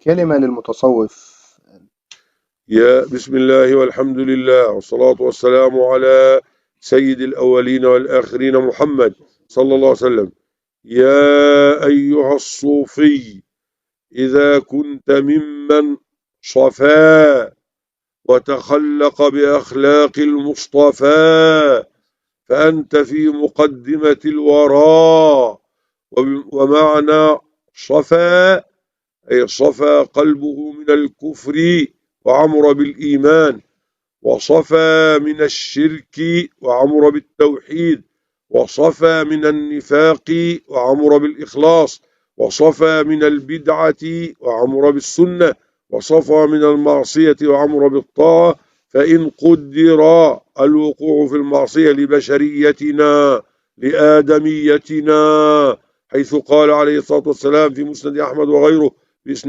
كلمة للمتصوف. يا بسم الله والحمد لله والصلاة والسلام على سيد الأولين والآخرين محمد صلى الله عليه وسلم. يا أيها الصوفي، إذا كنت ممن صفا وتخلق بأخلاق المصطفى فأنت في مقدمة الورى. ومعنى صفا أي صفى قلبه من الكفر وعمر بالإيمان، وصفى من الشرك وعمر بالتوحيد، وصفى من النفاق وعمر بالإخلاص، وصفى من البدعة وعمر بالسنة، وصفى من المعصية وعمر بالطاعة. فإن قدر الوقوع في المعصية لبشريتنا لآدميتنا، حيث قال عليه الصلاة والسلام في مسند أحمد وغيره بإسناد